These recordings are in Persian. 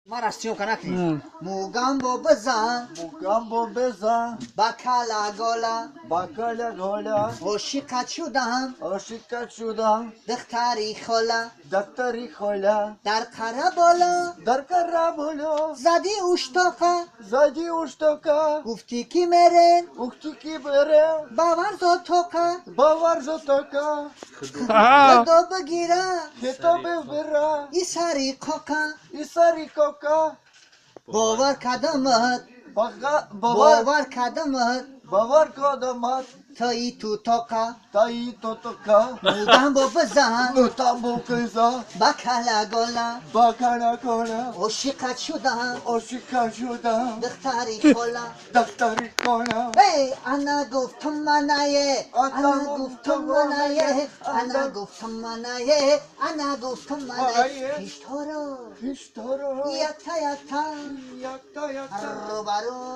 ما راستیو کنکلی موگامبو بزن بکلا گولا عاشقت شدم دختری خولا در قره بالا زدی اشتاقه گفتی کی مرن باور زوتوکا خدا بگیره ای سری کوکا باور کدامت تایی تو توکا موگم با بزن بکلا گولا عاشقت شدم دختری خولا ای انا گفتم منایه پیش تو رو یکتا روبرو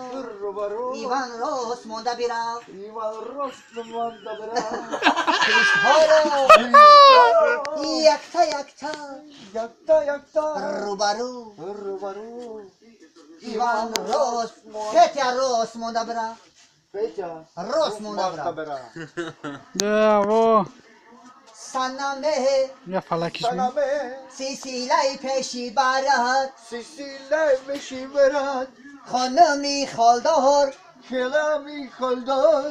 ایوان راست مونده بیرم پیش تو رو یکتا روبرو ایوان راست پتیا راست مونده برم Bravo. سنمه Ya falak ismi. سیسیلای پیشی برد خانمی خالدار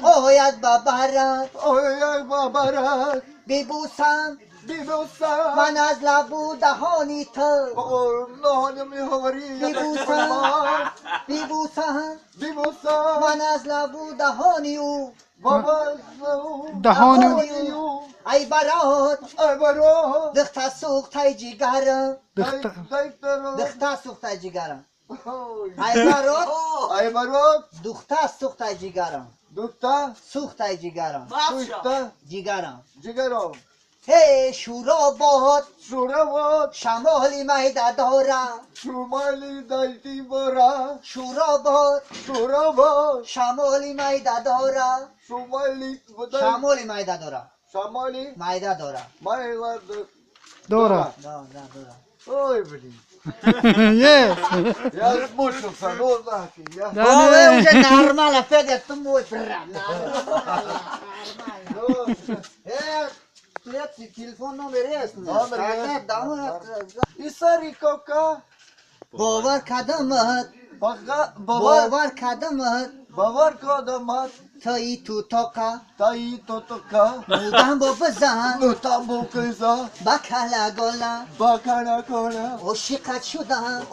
باید ببرد ببوسم من از لبو دهانی تو ببوسم من از لبو دهانی او Dahanu. ای برات دخت سوختای جیگرم ای برات دختر سوختای جیگرم هی شورا باد شمالی میده دارم شمالی میده دارم Dora. اوی بلی Yes. اوه اونجا نرماله فقط تو موی برم تلفن نمبری است باور کدامت تایی تو توکا موگم با بزن بکلا گولا عاشقت شدم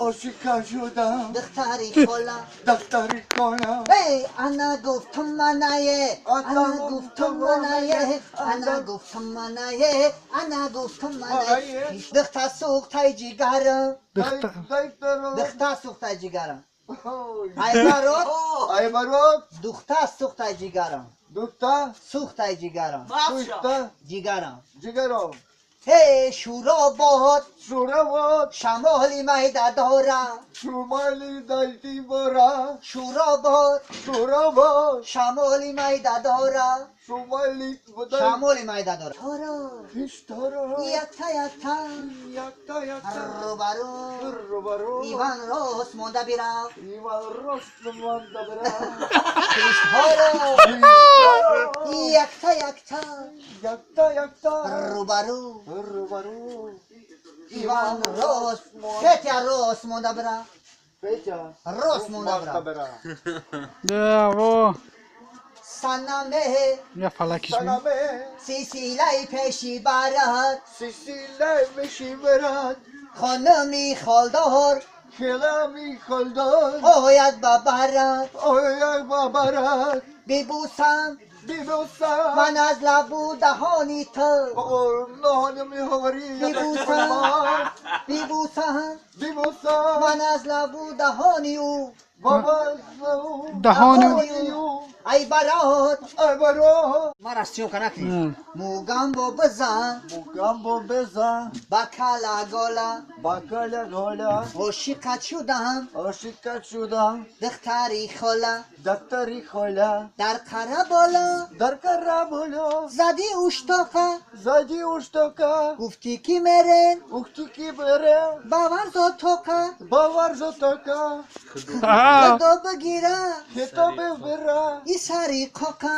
دختری خولا ای انا گفتم منایه دختر سوختای جیگرم ای برات دختر سوختای جیگرم هی شورا باد شمالی میده دارم شمالی میده دارم پیش تو رو یکتا روبرو ایوان راست مونده بیرم پیش تو رو یکتا روبرو ایوان راست پتیا راست مونده برم Bravo. سنمه Ya falak ismi. سیسیلای پیشی برد خانمی خالدار باید ببرد ببوسم من از لبو دهانی تو ببوسم من از لبو دهانی او Dahanu. ای برات برو مراسیو کنکی نه. موگم با بزن مگامبو بزن بکلا گلا باکل گولا عاشقت شدم عاشقت شدم دختری خلا دکتری خولا در قره بالا در کربلا زدی اشتاقه زدی اشتاقه گفتی کی مرن اختی کی بره باور زو توقه باور زتاکه آها. خدا بگیره کتاب بره ای سری قاقه